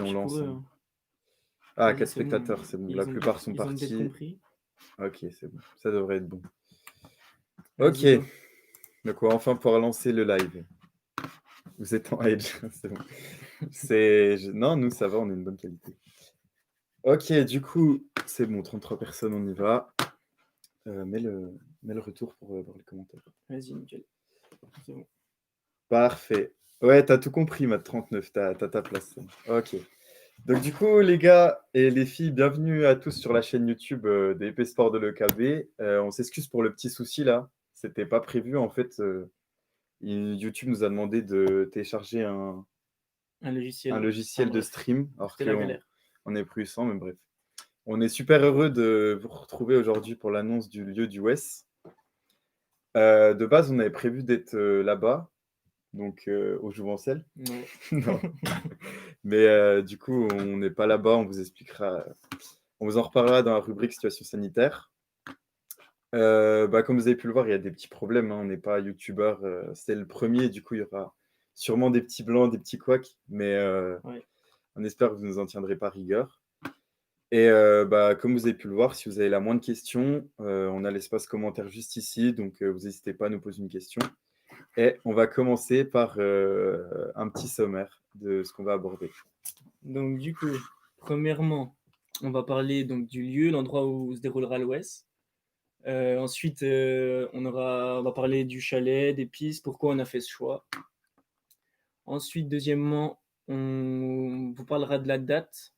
on parti lance. pour eux. Hein. Ah, Vas-y, 4 c'est bon. spectateurs, c'est bon. La plupart sont Ils ont peut-être partis. compris. Ok, c'est bon. Ça devrait être bon. Ok, Vas-y, go. donc on va enfin pouvoir lancer le live. Vous êtes en edge, c'est bon. Non, nous ça va, on a une bonne qualité. Ok, du coup, c'est bon, 33 personnes, on y va. Mets le retour pour voir les commentaires. Vas-y, nickel. C'est bon. Parfait. Ouais, t'as tout compris, Matt 39, t'as ta place. Ok. Donc du coup, les gars et les filles, bienvenue à tous sur la chaîne YouTube des EP Sports de l'EKB. On s'excuse pour le petit souci là. C'était pas prévu en fait. YouTube nous a demandé de télécharger un Un logiciel de bref, stream, alors c'était la qu'on galère. est plus sans, mais bref. On est super heureux de vous retrouver aujourd'hui pour l'annonce du lieu du WES. De base, on avait prévu d'être là-bas, donc au Jouvencel. Ouais. Non. Mais du coup, on n'est pas là-bas, on vous expliquera. On vous en reparlera dans la rubrique situation sanitaire. Comme vous avez pu le voir, il y a des petits problèmes. Hein. On n'est pas youtubeur. C'est le premier, du coup, il y aura sûrement des petits blancs, des petits couacs, mais Ouais. on espère que vous ne nous en tiendrez pas rigueur. Et comme vous avez pu le voir, si vous avez la moindre question, on a l'espace commentaire juste ici, donc vous n'hésitez pas à nous poser une question. Et on va commencer par un petit sommaire de ce qu'on va aborder. Donc du coup, premièrement, on va parler donc du lieu, l'endroit où se déroulera l'OS. Ensuite, on va parler du chalet, des pistes, pourquoi on a fait ce choix. Ensuite, deuxièmement, on vous parlera de la date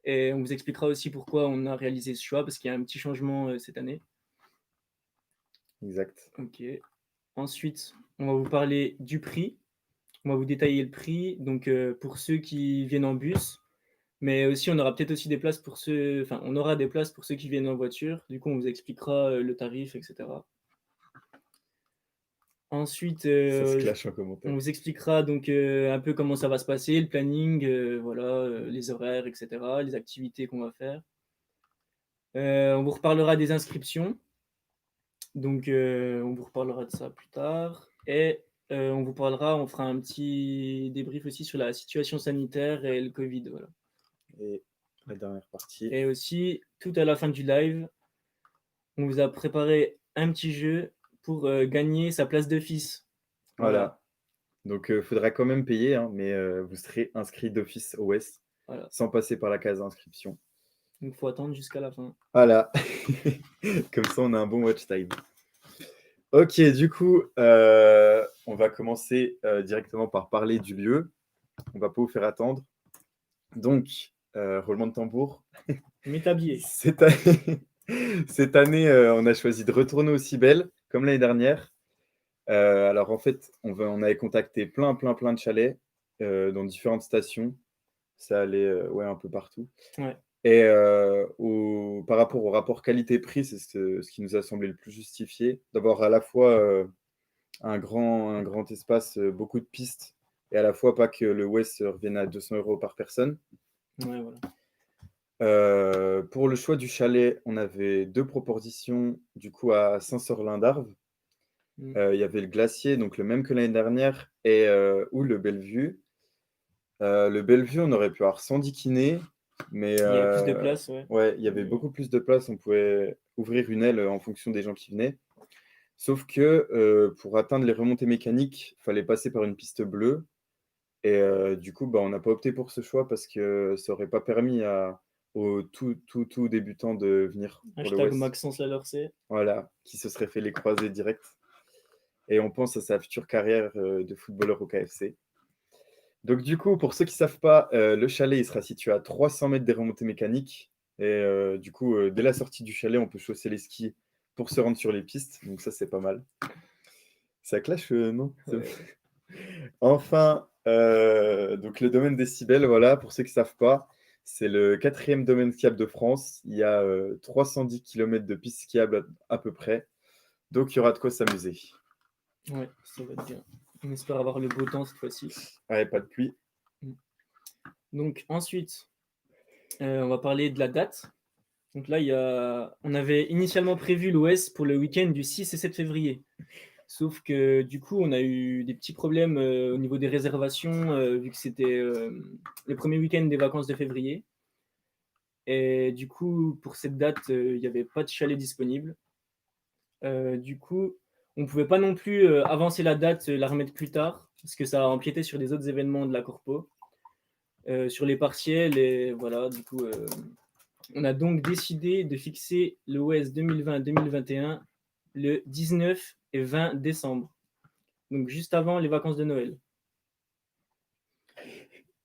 et on vous expliquera aussi pourquoi on a réalisé ce choix, parce qu'il y a un petit changement cette année. Exact. Ok. Ensuite, on va vous parler du prix. On va vous détailler le prix. Donc, pour ceux qui viennent en bus, mais aussi on aura peut-être aussi des places pour ceux, enfin, on aura des places pour ceux qui viennent en voiture. Du coup, on vous expliquera le tarif, etc. Ensuite, Ça se clash en commentaire. on vous expliquera donc un peu comment ça va se passer, le planning, voilà, les horaires, etc., les activités qu'on va faire. On vous reparlera des inscriptions. Donc, on vous reparlera de ça plus tard. Et on fera un petit débrief aussi sur la situation sanitaire et le Covid. Voilà. Et la dernière partie. Et aussi, tout à la fin du live, on vous a préparé un petit jeu pour gagner sa place d'office. Voilà. Donc, il faudra quand même payer, hein, mais vous serez inscrit d'office au WES Voilà. sans passer par la case d'inscription. Donc, il faut attendre jusqu'à la fin. Voilà. Comme ça, on a un bon watch time. Ok, du coup, on va commencer directement par parler du lieu. On va pas vous faire attendre. Donc, roulement de tambour. Métabier. Cette année, on a choisi de retourner au Cibel, comme l'année dernière. Alors, en fait, on avait contacté plein de chalets dans différentes stations. Ça allait un peu partout. Ouais. Et par rapport au rapport qualité-prix, c'est ce qui nous a semblé le plus justifié. D'avoir à la fois un grand espace, beaucoup de pistes, et à la fois pas que le West revienne à 200 € par personne. Ouais, voilà. Pour le choix du chalet, on avait deux propositions, du coup, à Saint-Sorlin-d'Arves. Il y avait le Glacier, donc le même que l'année dernière, ou le Bellevue. Le Bellevue, on aurait pu avoir 110 kinés, mais Il y avait plus de place, ouais. ouais, il y avait beaucoup plus de place. On pouvait ouvrir une aile en fonction des gens qui venaient. Sauf que pour atteindre les remontées mécaniques, il fallait passer par une piste bleue. Et du coup, on n'a pas opté pour ce choix parce que ça n'aurait pas permis aux tout débutants de venir pour le Hashtag West. Maxence Lalorcé. Voilà, qui se serait fait les croisés direct. Et on pense à sa future carrière de footballeur au KFC. Donc du coup, pour ceux qui ne savent pas, le chalet il sera situé à 300 mètres des remontées mécaniques. Et du coup, dès la sortie du chalet, on peut chausser les skis pour se rendre sur les pistes. Donc ça, c'est pas mal. Ça clash, non? Ouais. Enfin, donc le domaine des Cibelles, voilà, pour ceux qui ne savent pas, c'est le 4e domaine skiable de France. Il y a 310 km de pistes skiables à peu près. Donc il y aura de quoi s'amuser. Ouais, ça va être bien. On espère avoir le beau temps cette fois-ci. Ouais, pas de pluie. Donc ensuite, on va parler de la date. Donc là, on avait initialement prévu l'OS pour le week-end du 6 et 7 février. Sauf que du coup, on a eu des petits problèmes au niveau des réservations, vu que c'était le premier week-end des vacances de février. Et du coup, pour cette date, il n'y avait pas de chalet disponible. Du coup, on ne pouvait pas non plus avancer la date, la remettre plus tard, parce que ça empiétait sur des autres événements de la corpo, sur les partiels. Et voilà, du coup, on a donc décidé de fixer l'OS 2020-2021 le 19 et 20 décembre, donc juste avant les vacances de Noël.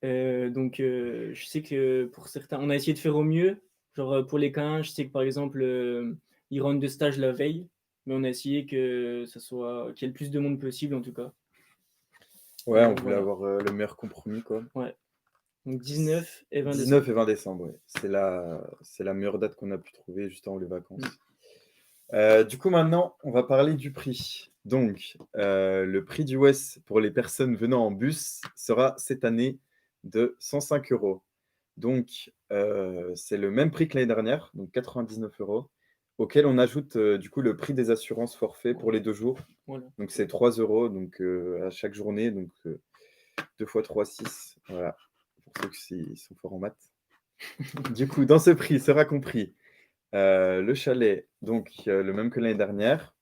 Je sais que pour certains, on a essayé de faire au mieux. Genre pour les K1, je sais que par exemple, ils rentrent de stage la veille, mais on a essayé que ça soit qu'il y ait le plus de monde possible en tout cas. Ouais, on voulait Voilà. avoir le meilleur compromis, quoi. Ouais. Donc 19 et 20 19 décembre. et 20 décembre, ouais. C'est la meilleure date qu'on a pu trouver juste avant les vacances. Du coup, maintenant, on va parler du prix. Donc, le prix du WES pour les personnes venant en bus sera cette année de 105 euros. Donc, c'est le même prix que l'année dernière, donc 99 euros, auquel on ajoute du coup le prix des assurances forfait pour les 2 jours. Voilà. Donc, c'est 3 euros donc, à chaque journée. Donc, 2 fois 3, 6. Voilà, pour ceux qui sont forts en maths. Du coup, dans ce prix sera compris le chalet, donc le même que l'année dernière.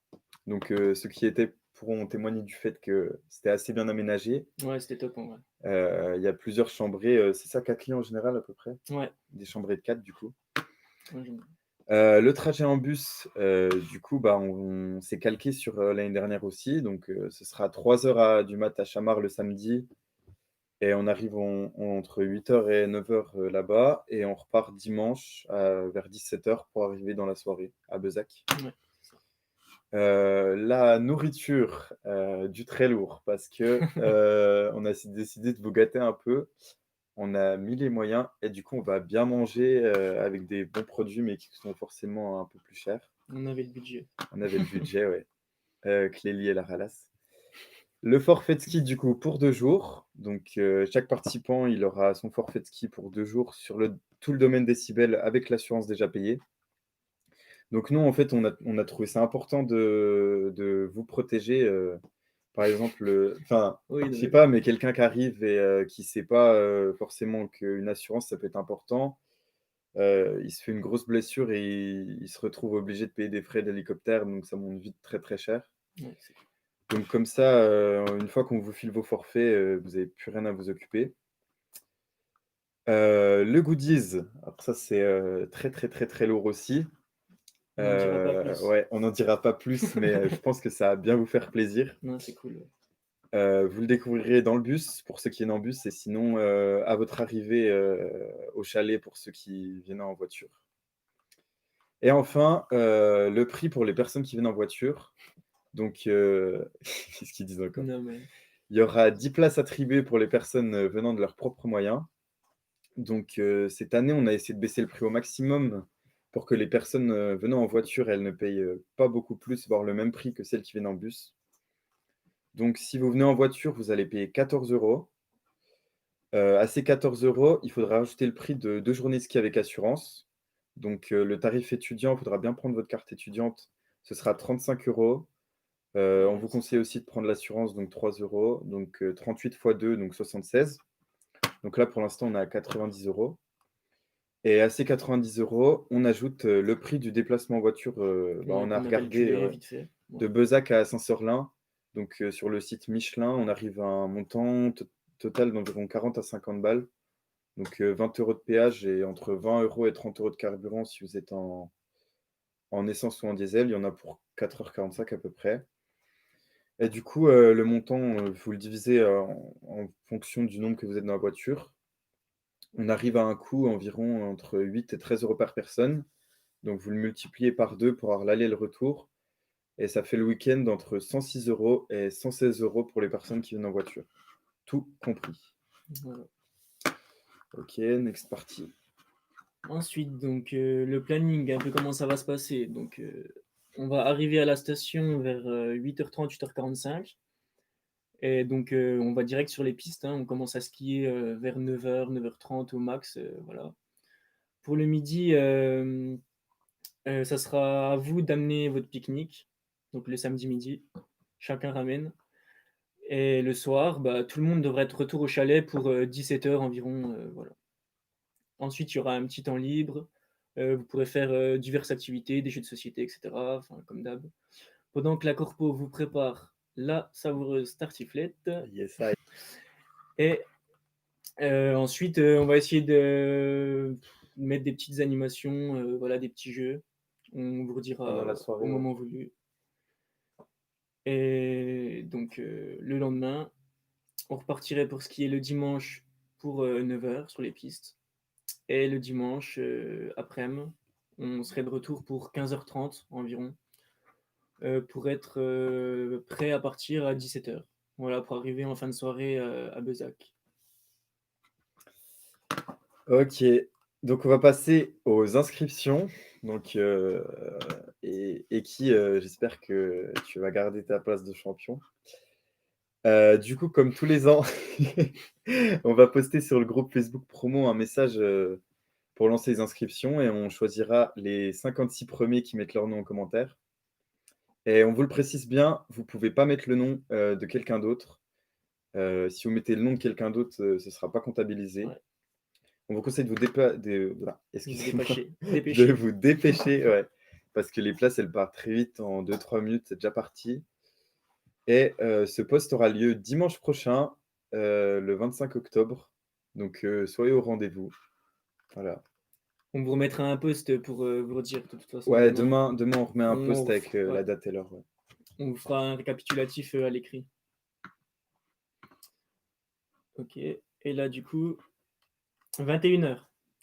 Donc, ceux qui étaient pourront témoigner du fait que c'était assez bien aménagé. Ouais, c'était top en vrai. Il y a plusieurs chambrées, c'est ça, 4 lits en général à peu près? Ouais. Des chambrées de 4 du coup. Ouais, j'aime bien. Le trajet en bus, du coup, bah, on s'est calqué sur l'année dernière aussi. Donc, ce sera 3 heures du mat à Chamar le samedi. Et on arrive entre 8 heures et 9 heures là-bas. Et on repart dimanche vers 17 heures pour arriver dans la soirée à Bezac. Ouais, c'est ça. La nourriture, du très lourd parce que on a décidé de vous gâter un peu. On a mis les moyens et du coup, on va bien manger avec des bons produits, mais qui sont forcément un peu plus chers. On avait le budget. On avait le budget, ouais. Clélie et la ralasse. Le forfait de ski, du coup, pour 2 jours. Donc, chaque participant, il aura son forfait de ski pour 2 jours sur tout le domaine décibels avec l'assurance déjà payée. Donc nous, en fait, on a trouvé ça important de vous protéger. Par exemple, enfin, Oui, je non, sais mais pas, mais quelqu'un qui arrive et qui sait pas forcément qu'une assurance, ça peut être important. Il se fait une grosse blessure et il se retrouve obligé de payer des frais d'hélicoptère, donc ça monte vite très très cher. ouais, c'est clair. Donc comme ça, une fois qu'on vous file vos forfaits, vous avez plus rien à vous occuper. Le goodies, alors ça c'est très très très très lourd aussi. On n'en dira pas plus. Ouais, on n'en dira pas plus, mais je pense que ça va bien vous faire plaisir. Non, c'est cool. Ouais. Vous le découvrirez dans le bus pour ceux qui viennent en bus et sinon à votre arrivée au chalet pour ceux qui viennent en voiture. Et enfin, le prix pour les personnes qui viennent en voiture. Donc, qu'est-ce qu'ils disent encore? Non, mais Il y aura 10 places attribuées pour les personnes venant de leurs propres moyens. Donc, cette année, on a essayé de baisser le prix au maximum pour que les personnes venant en voiture, elles ne payent pas beaucoup plus, voire le même prix que celles qui viennent en bus. Donc, si vous venez en voiture, vous allez payer 14 euros. À ces 14 euros, il faudra ajouter le prix de 2 journées ski avec assurance. Donc, le tarif étudiant, il faudra bien prendre votre carte étudiante, ce sera 35 euros. On ouais, vous conseille aussi de prendre l'assurance, donc 3 euros. Donc, 38 fois 2, donc 76. Donc là, pour l'instant, on est à 90 euros. Et à ces 90 euros, on ajoute le prix du déplacement en voiture. ouais, On a qu'on a regardé calculé vite fait. de Ouais. Bezac à Saint-Sorlin. Donc, sur le site Michelin, on arrive à un montant total d'environ 40 à 50 balles. Donc, 20 euros de péage et entre 20 euros et 30 euros de carburant si vous êtes en essence ou en diesel. Il y en a pour 4h45 à peu près. Et du coup, le montant, vous le divisez en fonction du nombre que vous êtes dans la voiture. On arrive à un coût environ entre 8 et 13 euros par personne. Donc, vous le multipliez par 2 pour avoir l'aller et le retour. Et ça fait le week-end entre 106 euros et 116 euros pour les personnes qui viennent en voiture. Tout compris. Voilà. Ok, next party. Ensuite, donc le planning, un peu comment ça va se passer. Donc, on va arriver à la station vers 8h30, 8h45. Et donc, on va direct sur les pistes, hein. On commence à skier vers 9h, 9h30 au max. Voilà. Pour le midi, ça sera à vous d'amener votre pique-nique, donc le samedi midi. chacun ramène. Et le soir, bah, tout le monde devrait être retour au chalet pour 17h environ. Voilà. Ensuite, il y aura un petit temps libre. Vous pourrez faire diverses activités, des jeux de société, etc. Enfin, comme d'hab. Pendant que la corpo vous prépare la savoureuse tartiflette. Yes, I. Et ensuite, on va essayer de mettre des petites animations, voilà, des petits jeux. On vous Pendant redira la au soirée, ouais. moment voulu. Et donc, le lendemain, on repartirait pour ce qui est le dimanche pour 9h sur les pistes. Et le dimanche après-midi, on serait de retour pour 15h30 environ, pour être prêt à partir à 17h. Voilà, pour arriver en fin de soirée à Bezac. Ok, donc on va passer aux inscriptions. Donc, et qui, j'espère que tu vas garder ta place de champion. Du coup, comme tous les ans, on va poster sur le groupe Facebook Promo un message pour lancer les inscriptions et on choisira les 56 premiers qui mettent leur nom en commentaire. Et on vous le précise bien, vous ne pouvez pas mettre le nom de quelqu'un d'autre. Si vous mettez le nom de quelqu'un d'autre, ce ne sera pas comptabilisé. Ouais. On vous conseille de Vous excusez-moi, de dépêchez. vous dépêcher, ouais, parce que les places, elles partent très vite, en 2-3 minutes, c'est déjà parti. Et ce post aura lieu dimanche prochain, le 25 octobre. Donc, soyez au rendez-vous. Voilà. On vous remettra un post pour vous redire de toute façon Ouais, demain. demain, on remet un post On, avec la ouais, date et l'heure. Ouais. on vous fera un récapitulatif à l'écrit. Ok. Et là, du coup, 21h.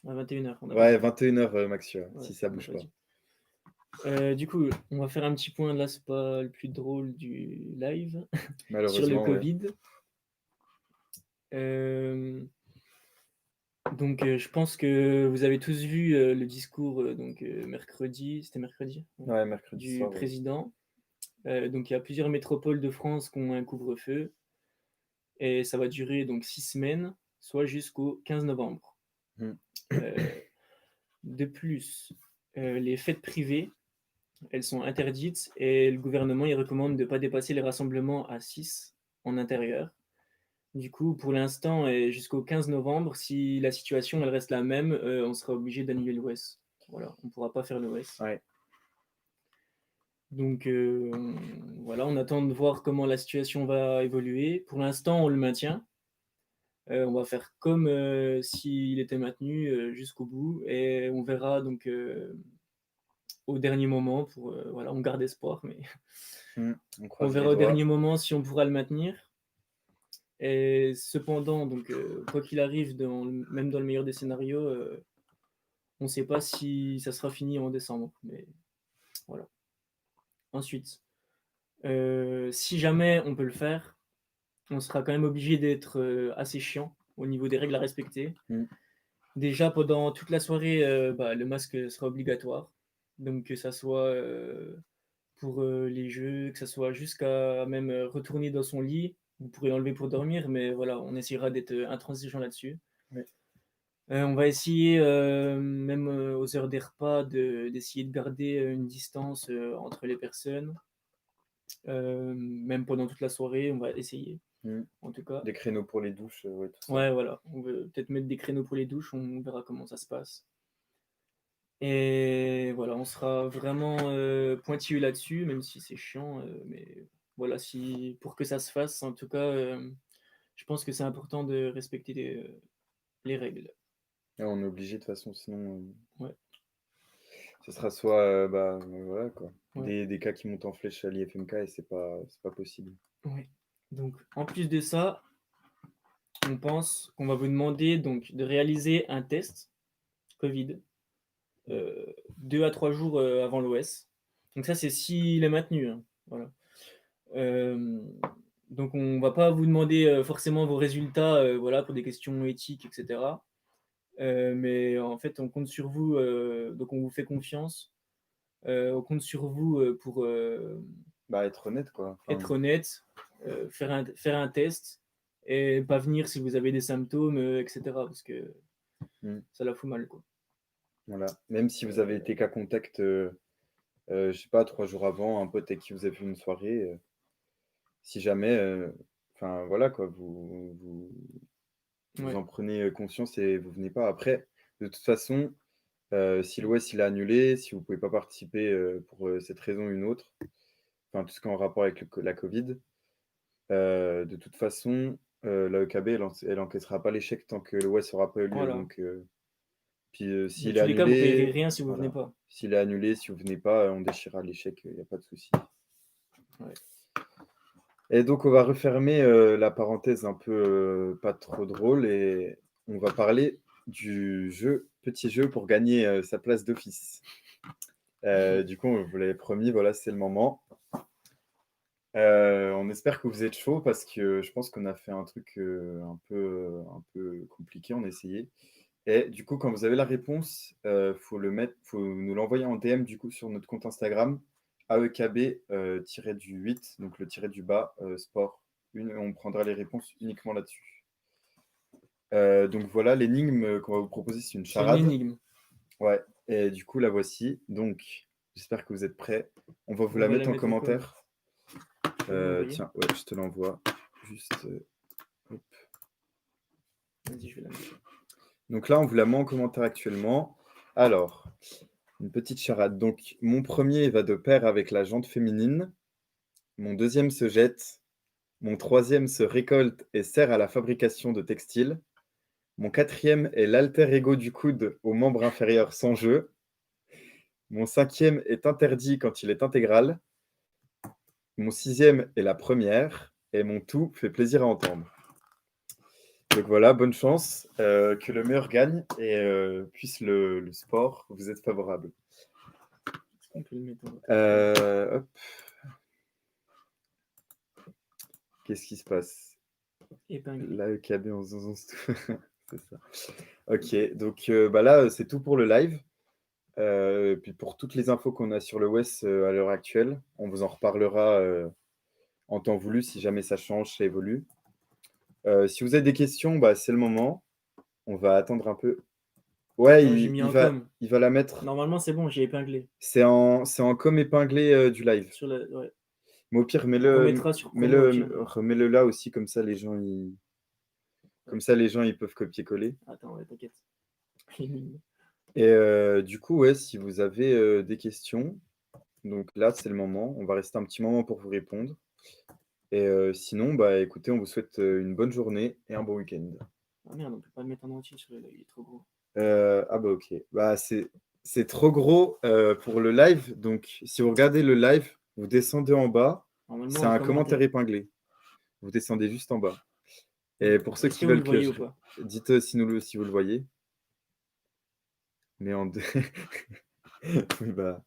À 21h, on n'a pas Ouais, dit. 21h, Maxia, Ouais, si ça on n'a bouge pas pas. dit. Du coup, on va faire un petit point. Là, c'est pas le plus drôle du live sur le Malheureusement, ouais. Covid. Donc, je pense que vous avez tous vu le discours donc mercredi, c'était mercredi, ouais, Ouais, mercredi du soir, ouais. président. Donc, il y a plusieurs métropoles de France qui ont un couvre-feu et ça va durer donc 6 semaines, soit jusqu'au 15 novembre. Mm. Euh, de plus, les fêtes privées, elles sont interdites et le gouvernement il recommande de ne pas dépasser les rassemblements à 6 en intérieur. Du coup, pour l'instant et jusqu'au 15 novembre, si la situation elle reste la même, on sera obligé d'annuler l'OS. Voilà, on ne pourra pas faire l'OS. Ouais. Donc voilà, on attend de voir comment la situation va évoluer. Pour l'instant, on le maintient. On va faire comme s'il était maintenu jusqu'au bout et on verra donc au dernier moment pour voilà, on garde espoir, mais On on croise les verra au doigts. dernier moment si on pourra le maintenir. Et cependant, donc quoi qu'il arrive, même dans le meilleur des scénarios, on ne sait pas si ça sera fini en décembre. Mais voilà. Ensuite, si jamais on peut le faire, on sera quand même obligé d'être assez chiant au niveau des règles à respecter. Mm. Déjà, pendant toute la soirée, bah, le masque sera obligatoire. Donc, que ça soit pour les jeux, que ça soit jusqu'à même retourner dans son lit. Vous pourrez l'enlever pour dormir, mais voilà, on essaiera d'être intransigeant là-dessus. Ouais. On va essayer, même aux heures des repas, d'essayer de garder une distance entre les personnes. Même pendant toute la soirée, on va essayer, Mm. en tout cas. Des créneaux pour les douches, ouais, tout ça. Ouais, voilà. On veut peut-être mettre des créneaux pour les douches, on verra comment ça se passe. Et voilà, on sera vraiment pointilleux là-dessus, même si c'est chiant. Mais voilà, pour que ça se fasse, en tout cas, je pense que c'est important de respecter les règles. Et on est obligé de toute façon, sinon, Ouais, ce sera soit, voilà quoi, ouais, des cas qui montent en flèche à l'IFMK et c'est pas possible. ouais. Donc, en plus de ça, on pense qu'on va vous demander donc de réaliser un test Covid 2 à 3 jours avant l'OS. Donc ça, c'est s'il est maintenu, hein. Voilà. Euh, donc on va pas vous demander forcément vos résultats voilà, pour des questions éthiques, etc. Mais en fait, on compte sur vous, donc on vous fait confiance. On compte sur vous pour Bah, être honnête, quoi. Enfin, être honnête, faire un test et pas venir si vous avez des symptômes, etc. Parce que mm, ça la fout mal, quoi. voilà. Même si vous avez été cas contact, je sais pas, 3 jours avant, un pote avec qui vous avez fait une soirée, si jamais, enfin voilà quoi, vous Ouais. en prenez conscience et vous venez pas. Après, de toute façon, si l'Ouest il a annulé, si vous pouvez pas participer pour cette raison ou une autre, enfin tout ce qui est en rapport avec la Covid, de toute façon, la EKB elle encaissera pas l'échec tant que l'Ouest aura pas eu lieu. Voilà. Donc, puis Dans s'il est tous les cas, vous payerez annulé, rien si vous venez voilà. pas. S'il est annulé, si vous venez pas, on déchirera l'échec, il n'y a pas de souci. Ouais. Et donc, on va refermer la parenthèse un peu pas trop drôle et on va parler du petit jeu pour gagner sa place d'office. Du coup, on vous l'avait promis, voilà, c'est le moment. On espère que vous êtes chaud parce que je pense qu'on a fait un truc un peu compliqué, on a essayé. Et du coup, quand vous avez la réponse, faut nous l'envoyer en DM du coup sur notre compte Instagram, AEKB-8, donc le tiré du bas, sport. On prendra les réponses uniquement là-dessus. Donc voilà, l'énigme qu'on va vous proposer, c'est une C'est une charade. énigme. Ouais, et du coup, la voici. Donc, j'espère que vous êtes prêts. On va vous On la va mettre la en mettre en com. commentaire. Tu peux m'envoyer? Tiens, ouais, je te l'envoie. Juste, hop. Vas-y, je vais la mettre. Donc là, on vous la met en commentaire actuellement. Alors, une petite charade. Donc, mon premier va de pair avec la jante féminine. Mon deuxième se jette. Mon troisième se récolte et sert à la fabrication de textiles. Mon quatrième est l'alter ego du coude au membre inférieur sans jeu. Mon cinquième est interdit quand il est intégral. Mon sixième est la première. Et mon tout fait plaisir à entendre. Donc voilà, bonne chance, que le meilleur gagne et puisse le sport vous être favorable. Est-ce qu'on peut le mettre en Hop. Qu'est-ce qui se passe? épinglé? Là, EKB en 11 c'est ça. Ok, donc bah là, c'est tout pour le live. Puis pour toutes les infos qu'on a sur le West à l'heure actuelle, on vous en reparlera en temps voulu si jamais ça change, ça évolue. Si vous avez des questions, bah, c'est le moment. On va attendre un peu. Ouais, Non, j'ai mis en va, com. il va la mettre. Normalement, c'est bon, j'ai épinglé. C'est en com épinglé du live. Sur la... Ouais. Mais au pire, On remettra sur promo au pire. remets-le là aussi, comme ça les gens ils peuvent copier-coller. Attends, ouais, t'inquiète. Et du coup, ouais, si vous avez des questions, donc là, c'est le moment. On va rester un petit moment pour vous répondre. Et sinon, bah écoutez, on vous souhaite une bonne journée et un bon week-end. Ah merde, on peut pas le mettre en entier sur le... Il est trop gros. Ah bah ok. Bah, c'est trop gros pour le live. Donc, si vous regardez le live, vous descendez en bas. Normalement, C'est en un commentaire commentaire. épinglé. Vous descendez juste en bas. Et pour ceux Est-ce qui que vous le veulent que voyez je... ou pas? Dites si vous le voyez. Mais en deux... Oui, bah...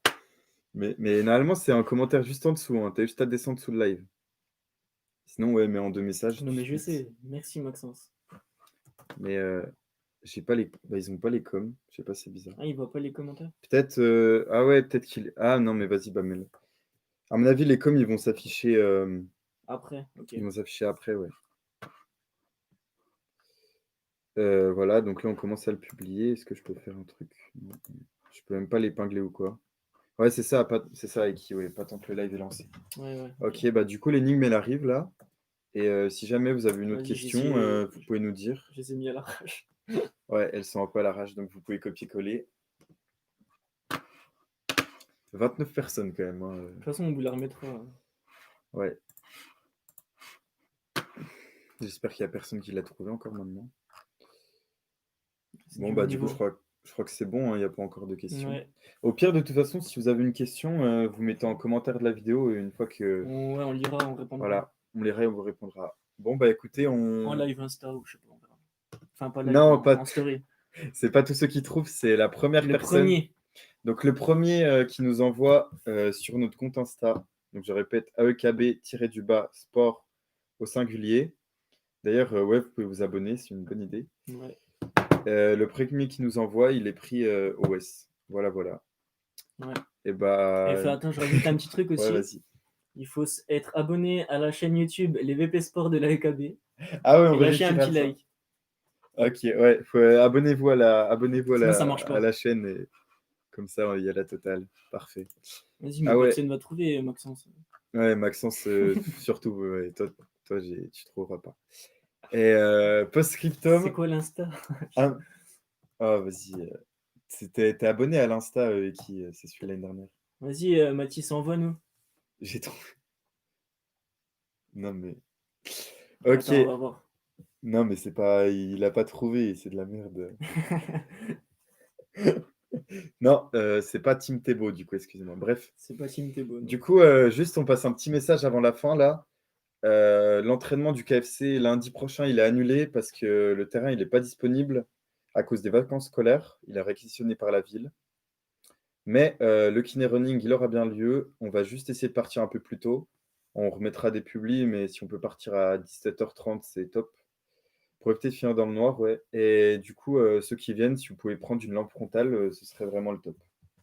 Mais normalement, c'est un commentaire juste en dessous. Hein. T'as juste à descendre sous le live. Sinon, ouais, mais en deux messages Non, tout de mais je suite. sais. Merci, Maxence. Mais j'ai pas les... Bah, ils ont pas les coms. Je sais pas, c'est bizarre. Ah, il voit pas les commentaires? Peut-être... Ah ouais, peut-être qu'il... Ah non, mais vas-y, bah mets-le. À mon avis, les coms, ils vont s'afficher... Après, ok. Ils vont s'afficher après, ouais. Voilà, donc là, on commence à le publier. Est-ce que je peux faire un truc? Non. Je peux même pas l'épingler ou quoi? Ouais, c'est ça, c'est ça, Aiki, ouais, pas tant que le live est lancé. Ouais. Ok, bah du coup, l'énigme, elle arrive là. Et si jamais vous avez une autre Vas-y, question, vous pouvez nous dire. je les ai mis à l'arrache. Ouais, elles sont un peu à l'arrache, donc vous pouvez copier-coller. 29 personnes quand même. Hein. De toute façon, on vous la remettra. Ouais. J'espère qu'il n'y a personne qui l'a trouvé encore maintenant. C'est Bon, du bah haut du coup, niveau. je crois que c'est bon, il n'y a pas encore de questions. Ouais. Au pire, de toute façon, si vous avez une question, vous mettez en commentaire de la vidéo et une fois que... Ouais, on lira, on répondra. Voilà, on lira et on vous répondra. Bon, bah écoutez, En live Insta ou je sais pas, on verra. Enfin, pas live, Non, pas... en story. c'est pas tous ceux qui trouvent, c'est la première Le personne. premier. Donc le premier qui nous envoie sur notre compte Insta, donc je répète, AEKB-du-bas sport au singulier. D'ailleurs, ouais, vous pouvez vous abonner, c'est une bonne idée. Ouais. Le premier qui nous envoie, il est pris OS. Voilà. Ouais. Et bah... Attends, je rajoute un petit truc aussi. Ouais, vas-y. Il faut être abonné à la chaîne YouTube Les VP Sport de la EKB. Ah ouais, on et lâcher un vérifiera petit ça. like. Ok, ouais, abonnez-vous Sinon, ça marche à pas. la chaîne et comme ça, il y a la totale. Parfait. Vas-y, mais Ah ouais, personne va trouver, Maxence. Ouais, Maxence, surtout, ouais, toi tu trouveras pas. Et C'est post-scriptum, quoi l'Insta? ah, ah, vas-y, t'es abonné à l'Insta qui c'est celui de l'année dernière. Vas-y, Mathis, envoie-nous. J'ai trouvé. Non mais, Attends, on ok. va voir. Non mais c'est pas, il a pas trouvé, c'est de la merde. Non, c'est pas Tim Tebow du coup, excusez-moi. Bref, C'est pas Tim Tebow, du non. coup, juste on passe un petit message avant la fin là. L'entraînement du KFC lundi prochain, il est annulé parce que le terrain, il est pas disponible à cause des vacances scolaires. Il est réquisitionné par la ville. Mais le kiné running, il aura bien lieu. On va juste essayer de partir un peu plus tôt. On remettra des publis, mais si on peut partir à 17h30, c'est top. Pour éviter de finir dans le noir, ouais. Et du coup, ceux qui viennent, si vous pouvez prendre une lampe frontale, ce serait vraiment le top.